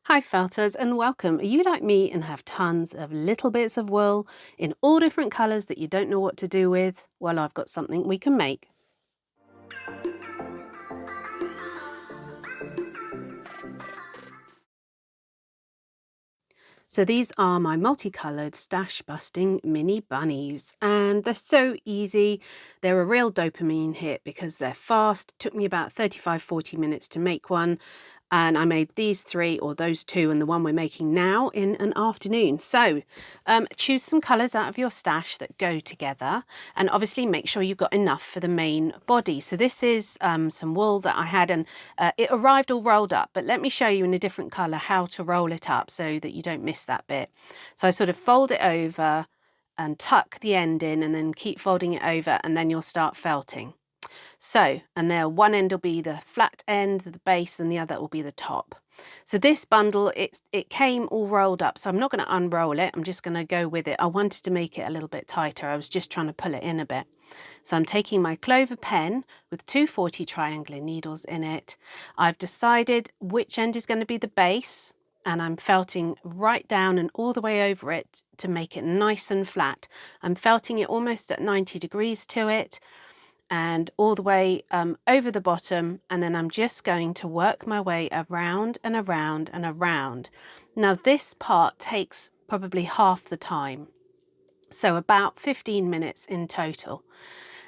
Hi felters and welcome. Are you like me and have tons of little bits of wool in all different colours that you don't know what to do with? Well, I've got something we can make. So these are my multicoloured stash busting mini bunnies and they're so easy. They're a real dopamine hit because they're fast. It took me about 35-40 minutes to make one. And I made these three or those two and the one we're making now in an afternoon. So choose some colours out of your stash that go together and obviously make sure you've got enough for the main body. So this is some wool that I had and it arrived all rolled up, but let me show you in a different colour how to roll it up so that you don't miss that bit. So I sort of fold it over and tuck the end in and then keep folding it over and then you'll start felting. So, and there one end will be the flat end, the base, and the other will be the top. So this bundle, it came all rolled up, so I'm not going to unroll it. I'm just going to go with it. I wanted to make it a little bit tighter. I was just trying to pull it in a bit. So I'm taking my clover pen with two 40 triangular needles in it. I've decided which end is going to be the base, and I'm felting right down and all the way over it to make it nice and flat. I'm felting it almost at 90 degrees to it and all the way over the bottom, and then I'm just going to work my way around and around and around. Now this part takes probably half the time, so about 15 minutes in total.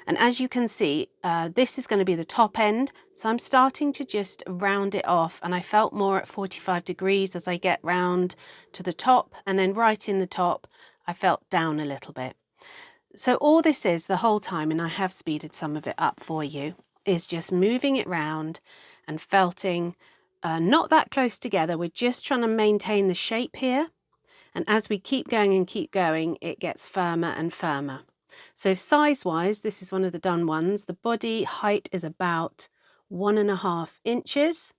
And as you can see, this is going to be the top end, so I'm starting to just round it off, and I felt more at 45 degrees as I get round to the top, and then right in the top I felt down a little bit. So all this is the whole time, and I have speeded some of it up for you, is just moving it round and felting, not that close together. We're just trying to maintain the shape here. And as we keep going and keep going, it gets firmer and firmer. So size-wise, this is one of the done ones. The body height is about 1.5 inches.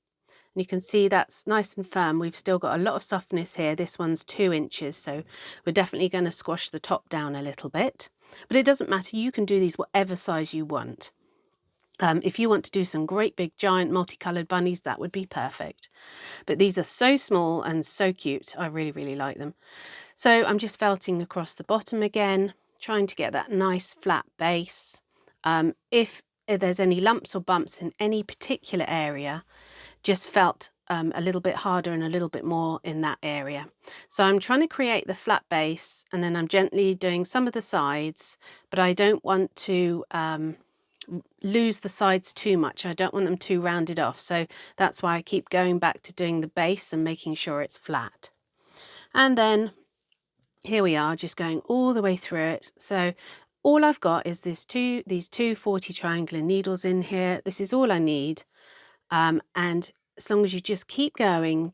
And you can see that's nice and firm. We've still got a lot of softness here. This one's 2 inches, so we're definitely going to squash the top down a little bit. But it doesn't matter. You can do these whatever size you want. If you want to do some great big giant multicolored bunnies, that would be perfect. But these are so small and so cute. I really, really like them. So I'm just felting across the bottom again, trying to get that nice flat base. If there's any lumps or bumps in any particular area, just felt a little bit harder and a little bit more in that area. So I'm trying to create the flat base, and then I'm gently doing some of the sides, but I don't want to lose the sides too much. I don't want them too rounded off. So that's why I keep going back to doing the base and making sure it's flat. And then here we are, just going all the way through it. So all I've got is these two 40 triangular needles in here. This is all I need. And as long as you just keep going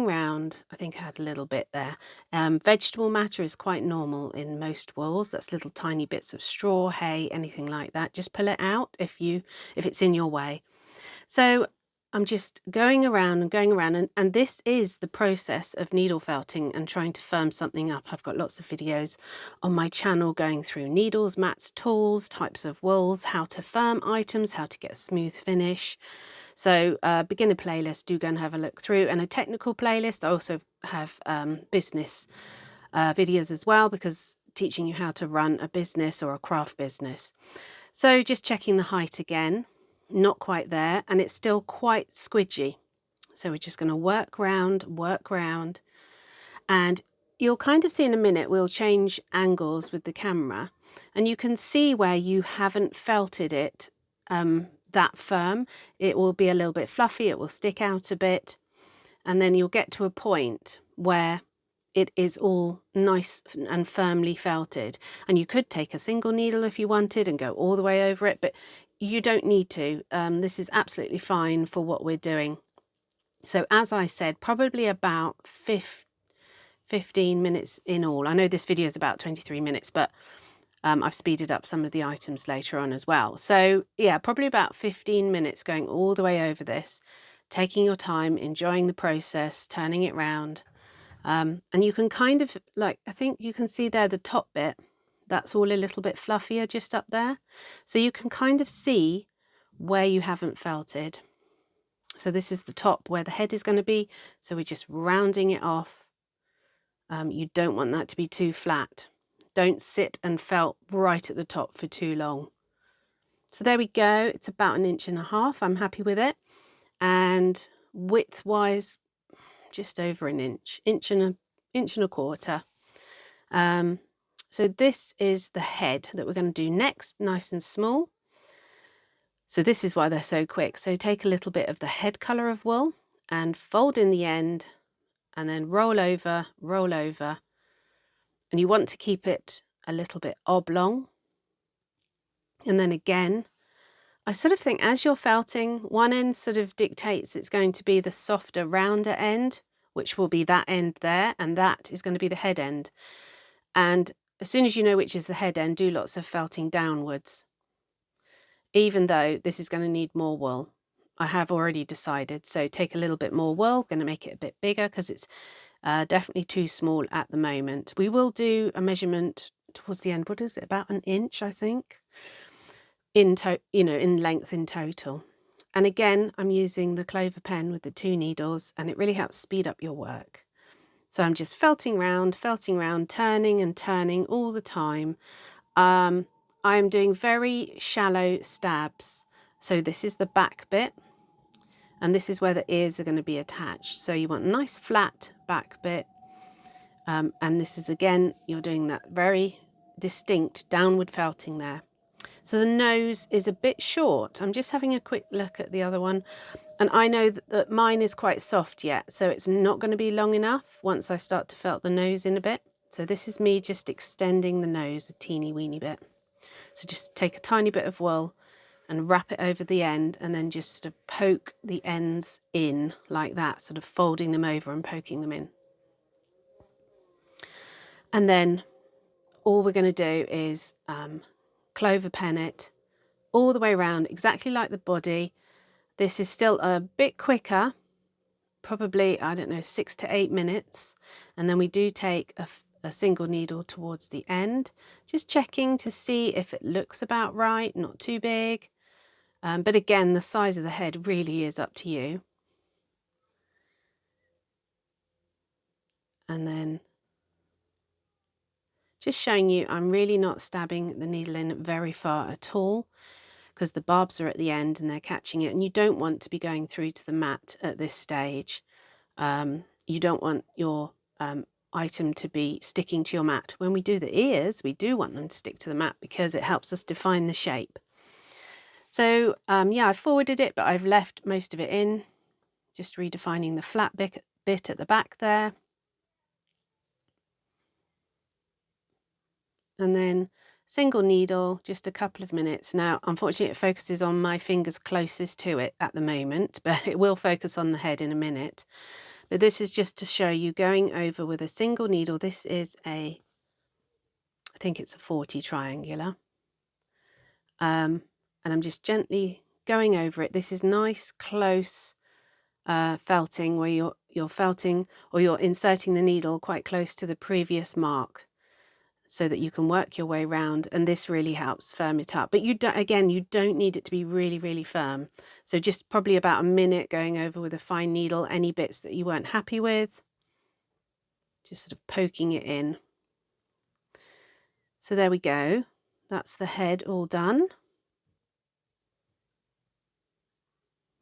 round. I think I had a little bit there. Vegetable matter is quite normal in most wools. That's little tiny bits of straw, hay, anything like that. Just pull it out if it's in your way. So I'm just going around and going around, and this is the process of needle felting and trying to firm something up. I've got lots of videos on my channel going through needles, mats, tools, types of wools, how to firm items, how to get a smooth finish. So beginner playlist, do go and have a look through, and a technical playlist. I also have business videos as well, because teaching you how to run a business or a craft business. So just checking the height again, not quite there, and it's still quite squidgy. So we're just going to work round, and you'll kind of see in a minute we'll change angles with the camera, and you can see where you haven't felted it that firm. It will be a little bit fluffy, it will stick out a bit, and then you'll get to a point where it is all nice and firmly felted. And you could take a single needle if you wanted and go all the way over it, but you don't need to. This is absolutely fine for what we're doing. So as I said, probably about 15 minutes in all. I know this video is about 23 minutes, but I've speeded up some of the items later on as well. So yeah, probably about 15 minutes going all the way over this, taking your time, enjoying the process, turning it round. And you can kind of, like, I think you can see there the top bit, that's all a little bit fluffier just up there. So you can kind of see where you haven't felted. So this is the top where the head is going to be. So we're just rounding it off. You don't want that to be too flat. Don't sit and felt right at the top for too long. So there we go. It's about 1.5 inches. I'm happy with it. And width-wise, just over an inch, inch and a quarter. So this is the head that we're going to do next, nice and small. So this is why they're so quick. So take a little bit of the head colour of wool and fold in the end and then roll over, and you want to keep it a little bit oblong. And then again, I sort of think as you're felting, one end sort of dictates it's going to be the softer, rounder end, which will be that end there, and that is going to be the head end. And as soon as you know which is the head end, do lots of felting downwards, even though this is going to need more wool. I have already decided, so take a little bit more wool. Going to make it a bit bigger because it's definitely too small at the moment. We will do a measurement towards the end. What is it? About an inch, I think, in length in total. And again, I'm using the clover pen with the 2 needles, and it really helps speed up your work. So I'm just felting round, turning and turning all the time. I'm doing very shallow stabs. So this is the back bit, and this is where the ears are going to be attached. So you want a nice flat back bit. And this is, again, you're doing that very distinct downward felting there. So the nose is a bit short. I'm just having a quick look at the other one. And I know that mine is quite soft yet, so it's not going to be long enough once I start to felt the nose in a bit. So this is me just extending the nose a teeny weeny bit. So just take a tiny bit of wool and wrap it over the end, and then just sort of poke the ends in like that, sort of folding them over and poking them in. And then all we're going to do is clover pen it all the way around, exactly like the body. This is still a bit quicker, probably, I don't know, 6 to 8 minutes. And then we do take a single needle towards the end, just checking to see if it looks about right, not too big. But again, the size of the head really is up to you. And then just showing you, I'm really not stabbing the needle in very far at all, because the barbs are at the end and they're catching it, and you don't want to be going through to the mat at this stage. You don't want your item to be sticking to your mat. When we do the ears, we do want them to stick to the mat because it helps us define the shape. So yeah, I've forwarded it, but I've left most of it in, just redefining the flat bit at the back there. And then single needle, just a couple of minutes. Now, unfortunately, it focuses on my fingers closest to it at the moment, but it will focus on the head in a minute. But this is just to show you going over with a single needle. This is I think it's a 40 triangular. And I'm just gently going over it. This is nice, close felting, where you're felting, or you're inserting the needle quite close to the previous mark, so that you can work your way around, and this really helps firm it up. But you don't need it to be really, really firm. So just probably about a minute going over with a fine needle any bits that you weren't happy with, just sort of poking it in. So there we go. That's the head all done.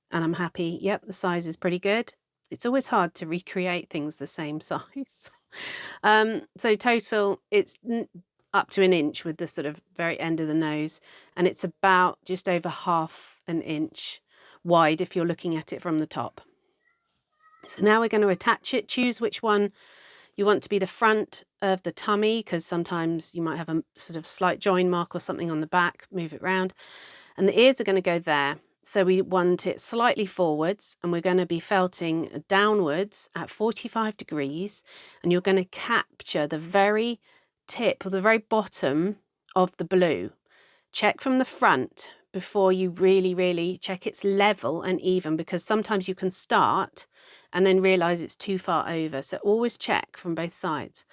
And I'm happy. Yep, the size is pretty good. It's always hard to recreate things the same size. So total, it's up to an inch with the sort of very end of the nose, and it's about just over half an inch wide if you're looking at it from the top. So now we're going to attach it. Choose which one you want to be the front of the tummy, because sometimes you might have a sort of slight join mark or something on the back. Move it round, and the ears are going to go there. So we want it slightly forwards, and we're going to be felting downwards at 45 degrees, and you're going to capture the very tip or the very bottom of the blue. Check from the front before you really check it's level and even, because sometimes you can start and then realize it's too far over. So always check from both sides.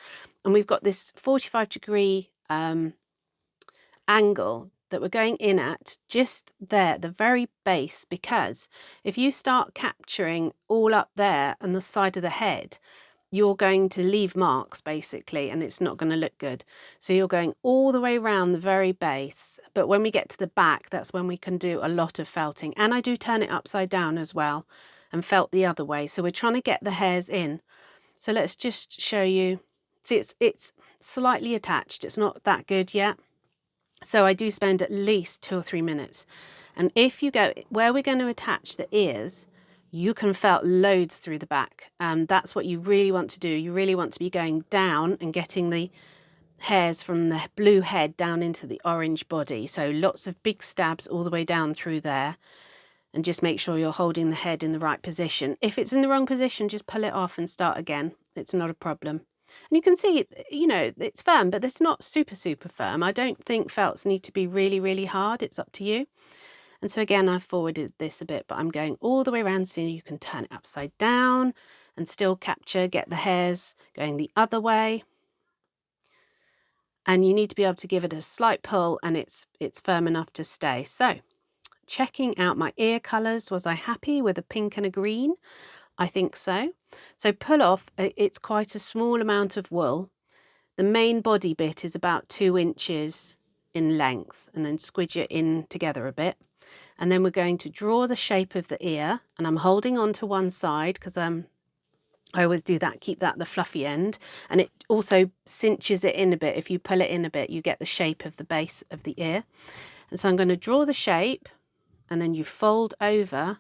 And we've got this 45 degree angle that we're going in at, just there, the very base, because if you start capturing all up there on the side of the head, you're going to leave marks basically, and it's not going to look good. So you're going all the way around the very base, but when we get to the back, that's when we can do a lot of felting. And I do turn it upside down as well and felt the other way. So we're trying to get the hairs in. So let's just show you. See, it's slightly attached. It's not that good yet. So I do spend at least 2 or 3 minutes. And if you go where we're going to attach the ears, you can felt loads through the back. That's what you really want to do. You really want to be going down and getting the hairs from the blue head down into the orange body. So lots of big stabs all the way down through there. And just make sure you're holding the head in the right position. If it's in the wrong position, just pull it off and start again. It's not a problem. And you can see, you know, it's firm, but it's not super, super firm. I don't think felts need to be really, really hard. It's up to you. And so again, I've forwarded this a bit, but I'm going all the way around so you can turn it upside down and still capture, get the hairs going the other way. And you need to be able to give it a slight pull, and it's firm enough to stay. So checking out my ear colours, was I happy with a pink and a green? I think so. So pull off, it's quite a small amount of wool. The main body bit is about 2 inches in length, and then squidge it in together a bit. And then we're going to draw the shape of the ear, and I'm holding on to one side because I always do that, keep that the fluffy end, and it also cinches it in a bit. If you pull it in a bit, you get the shape of the base of the ear. And so I'm going to draw the shape, and then you fold over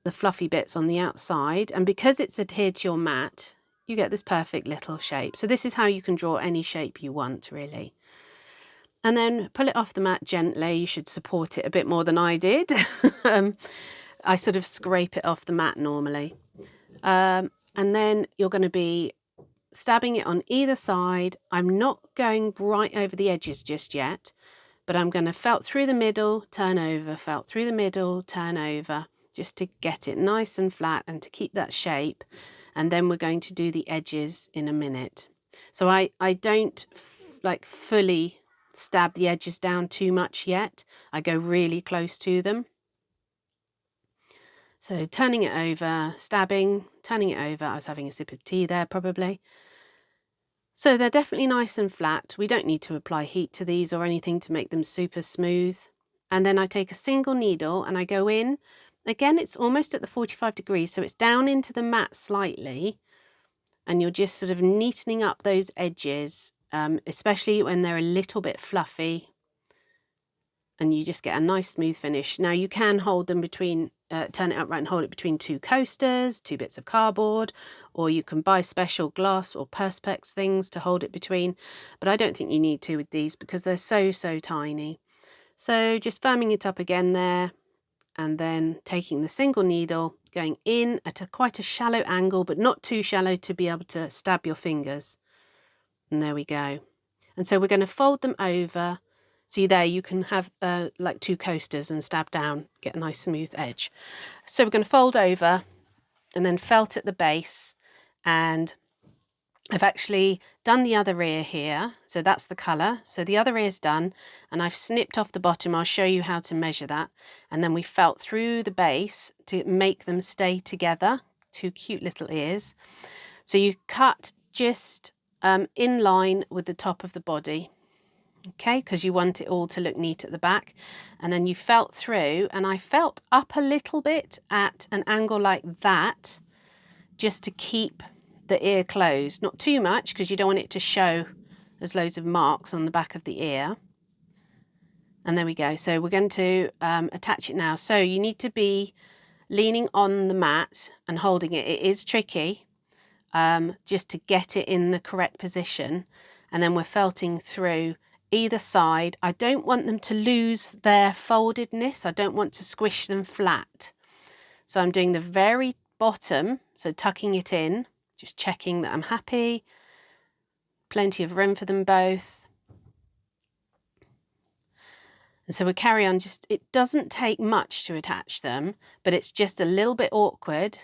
the fluffy bits on the outside, and because it's adhered to your mat, you get this perfect little shape. So this is how you can draw any shape you want, really. And then pull it off the mat gently. You should support it a bit more than I did. I sort of scrape it off the mat normally. And then you're going to be stabbing it on either side. I'm not going right over the edges just yet, but I'm going to felt through the middle, turn over, felt through the middle, turn over, just to get it nice and flat and to keep that shape. And then we're going to do the edges in a minute. So I don't like fully stab the edges down too much yet. I go really close to them. So turning it over, stabbing, turning it over. I was having a sip of tea there probably. So they're definitely nice and flat. We don't need to apply heat to these or anything to make them super smooth. And then I take a single needle and I go in. Again, it's almost at the 45 degrees, so it's down into the mat slightly. And you're just sort of neatening up those edges, especially when they're a little bit fluffy. And you just get a nice smooth finish. Now you can hold them between, turn it upright and hold it between 2 coasters, 2 bits of cardboard, or you can buy special glass or perspex things to hold it between. But I don't think you need to with these because they're so, so tiny. So just firming it up again there, and then taking the single needle, going in at quite a shallow angle, but not too shallow to be able to stab your fingers. And there we go. And so we're going to fold them over. See there, you can have like 2 coasters and stab down, get a nice smooth edge. So we're going to fold over and then felt at the base, and I've actually done the other ear here, so that's the colour. So the other ear's done, and I've snipped off the bottom. I'll show you how to measure that. And then we felt through the base to make them stay together, 2 cute little ears. So you cut just in line with the top of the body, okay, because you want it all to look neat at the back. And then you felt through, and I felt up a little bit at an angle like that, just to keep the ear closed, not too much because you don't want it to show there's loads of marks on the back of the ear. And there we go. So we're going to attach it now. So you need to be leaning on the mat and holding it. It is tricky just to get it in the correct position. And then we're felting through either side. I don't want them to lose their foldedness. I don't want to squish them flat. So I'm doing the very bottom, so tucking it in, just checking that I'm happy. Plenty of room for them both. And so we carry on, just, it doesn't take much to attach them, but it's just a little bit awkward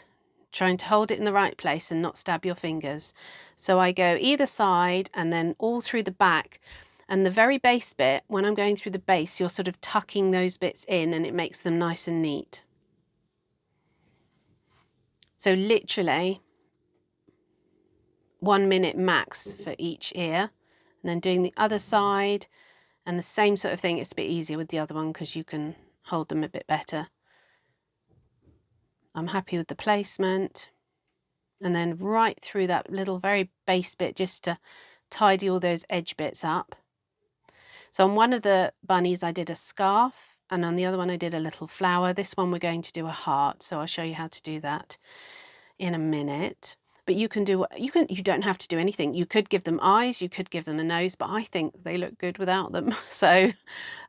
trying to hold it in the right place and not stab your fingers. So I go either side and then all through the back. And the very base bit, when I'm going through the base, you're sort of tucking those bits in and it makes them nice and neat. So literally 1 minute max for each ear, and then doing the other side, and the same sort of thing. It's a bit easier with the other one because you can hold them a bit better. I'm happy with the placement. And then right through that little very base bit, just to tidy all those edge bits up. So on one of the bunnies I did a scarf, and on the other one I did a little flower. This one we're going to do a heart, so I'll show you how to do that in a minute. But you can do, you don't have to do anything. You could give them eyes, you could give them a nose, but I think they look good without them. So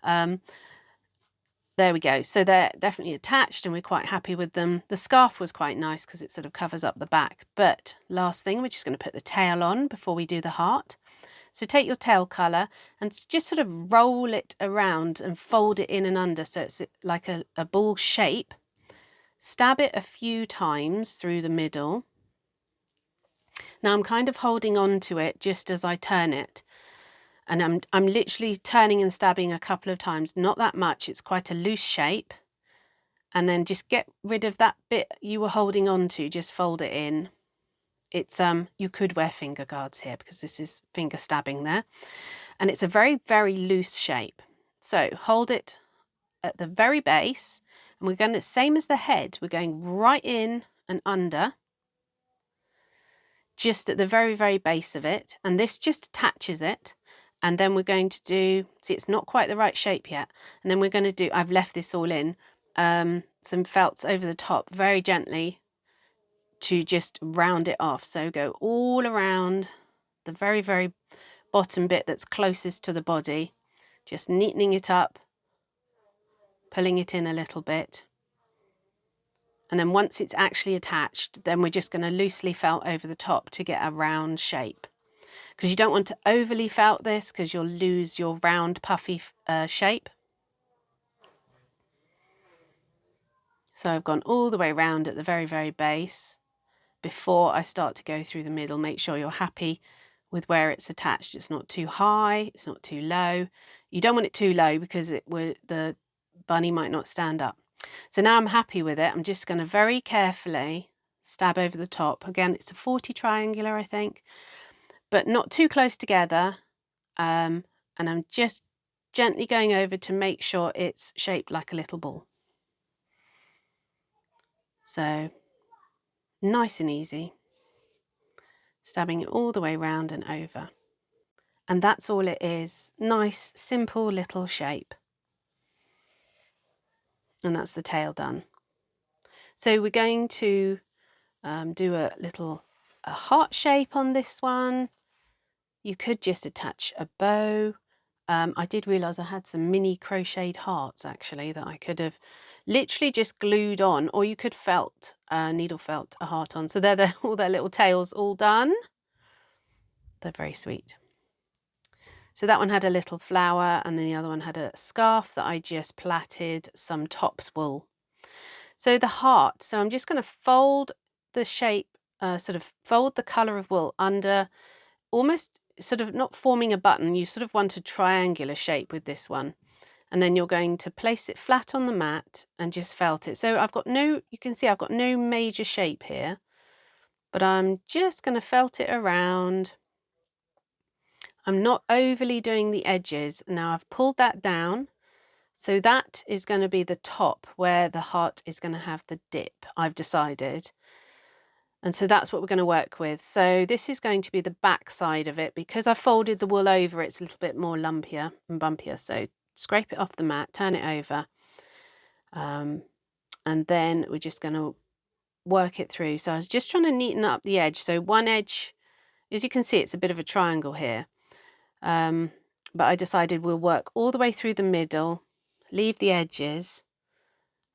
there we go. So they're definitely attached and we're quite happy with them. The scarf was quite nice because it sort of covers up the back. But last thing, we're just going to put the tail on before we do the heart. So take your tail colour and just sort of roll it around and fold it in and under so it's like a ball shape. Stab it a few times through the middle. Now I'm kind of holding on to it just as I turn it. And I'm literally turning and stabbing a couple of times, not that much, it's quite a loose shape. And then just get rid of that bit you were holding on to, just fold it in. It's you could wear finger guards here because this is finger stabbing there. And it's a very, very loose shape. So hold it at the very base, and we're going to, same as the head, we're going right in and under, just at the very, very base of it. And this just attaches it. And then we're going to do, see, it's not quite the right shape yet. And then we're going to do, I've left this all in, some felts over the top very gently to just round it off. So go all around the very, very bottom bit that's closest to the body, just neatening it up, pulling it in a little bit. And then once it's actually attached, then we're just going to loosely felt over the top to get a round shape. Because you don't want to overly felt this because you'll lose your round puffy shape. So I've gone all the way around at the very, very base. Before I start to go through the middle, make sure you're happy with where it's attached. It's not too high, it's not too low. You don't want it too low because the bunny might not stand up. So now I'm happy with it. I'm just going to very carefully stab over the top. Again, it's a 40 triangular, I think, but not too close together. And I'm just gently going over to make sure it's shaped like a little ball. So nice and easy, stabbing it all the way round and over. And that's all it is. Nice, simple little shape. And that's the tail done. So we're going to do a heart shape on this one. You could just attach a bow. I did realise I had some mini crocheted hearts actually that I could have literally just glued on, or you could felt, needle felt a heart on. So they're all their little tails all done. They're very sweet. So that one had a little flower, and then the other one had a scarf that I just plaited some tops wool. So the heart, so I'm just going to fold the shape, sort of fold the colour of wool under, almost sort of not forming a button. You sort of want a triangular shape with this one. And then you're going to place it flat on the mat and just felt it. So I've got no, you can see I've got no major shape here, but I'm just going to felt it around. I'm not overly doing the edges. Now I've pulled that down. So that is going to be the top where the heart is going to have the dip, I've decided. And so that's what we're going to work with. So this is going to be the back side of it. Because I folded the wool over, it's a little bit more lumpier and bumpier. So scrape it off the mat, turn it over. And then we're just going to work it through. So I was just trying to neaten up the edge. So one edge, as you can see, it's a bit of a triangle here. But I decided we'll work all the way through the middle, leave the edges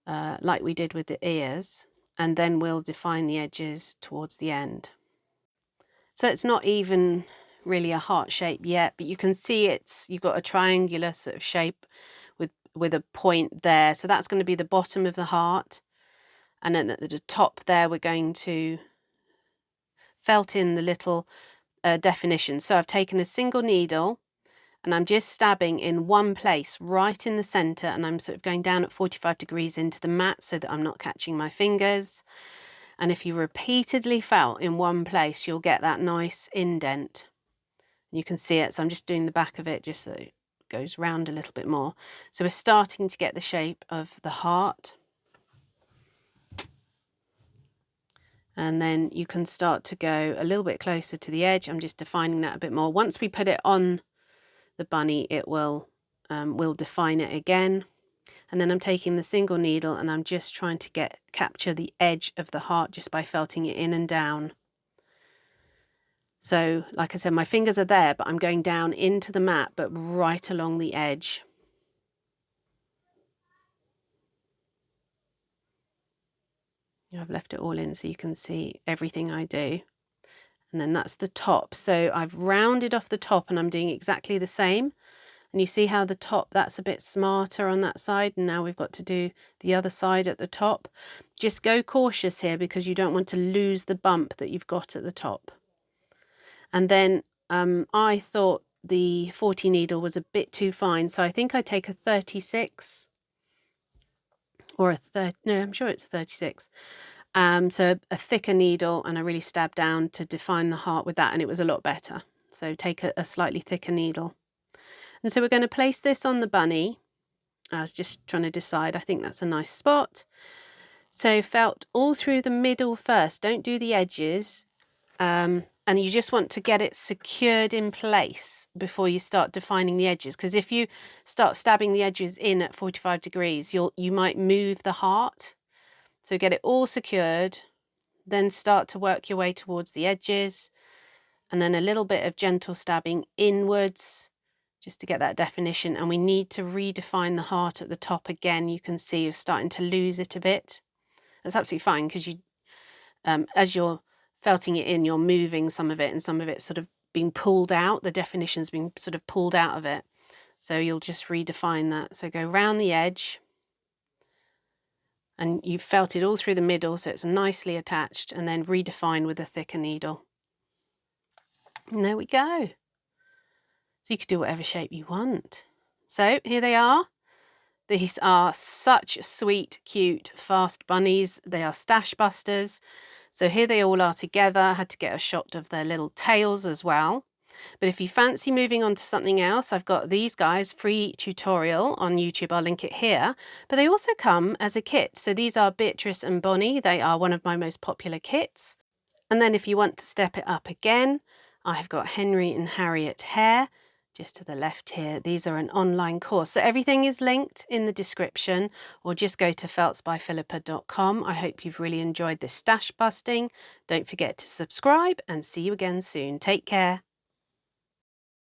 like we did with the ears, and then we'll define the edges towards the end. So it's not even really a heart shape yet, but you can see you've got a triangular sort of shape with a point there. So that's going to be the bottom of the heart. And then at the top there, we're going to felt in the little definition. So I've taken a single needle and I'm just stabbing in one place right in the center, and I'm sort of going down at 45 degrees into the mat so that I'm not catching my fingers. And if you repeatedly felt in one place, you'll get that nice indent. You can see it, so I'm just doing the back of it just so it goes round a little bit more. So we're starting to get the shape of the heart. And then you can start to go a little bit closer to the edge. I'm just defining that a bit more. Once we put it on the bunny, it will define it again. And then I'm taking the single needle and I'm just trying to capture the edge of the heart just by felting it in and down. So, like I said, my fingers are there, but I'm going down into the mat, but right along the edge. I've left it all in so you can see everything I do. And then that's the top. So I've rounded off the top and I'm doing exactly the same. And you see how the top, that's a bit smarter on that side. And now we've got to do the other side at the top. Just go cautious here because you don't want to lose the bump that you've got at the top. And then I thought the 40 needle was a bit too fine. So I think I take a 36 or a 30, no, I'm sure it's 36. So a thicker needle, and I really stabbed down to define the heart with that, and it was a lot better. So take a slightly thicker needle. And so we're going to place this on the bunny. I was just trying to decide. I think that's a nice spot. So felt all through the middle first. Don't do the edges. And you just want to get it secured in place before you start defining the edges. Because if you start stabbing the edges in at 45 degrees, you might move the heart. So get it all secured, then start to work your way towards the edges, and then a little bit of gentle stabbing inwards just to get that definition. And we need to redefine the heart at the top again. You can see you're starting to lose it a bit. That's absolutely fine because as you're felting it in, you're moving some of it and some of it's sort of being pulled out. The definition's being sort of pulled out of it. So you'll just redefine that. So go round the edge. And you've felt it all through the middle, so it's nicely attached, and then redefine with a thicker needle. And there we go. So you could do whatever shape you want. So here they are. These are such sweet, cute, fast bunnies. They are stash busters. So here they all are together. I had to get a shot of their little tails as well. But if you fancy moving on to something else, I've got these guys, free tutorial on YouTube. I'll link it here. But they also come as a kit. So these are Beatrice and Bonnie. They are one of my most popular kits. And then if you want to step it up again, I've got Henry and Harriet Hare, just to the left here. These are an online course. So everything is linked in the description, or just go to feltsbyphilippa.com. I hope you've really enjoyed this stash busting. Don't forget to subscribe and see you again soon. Take care.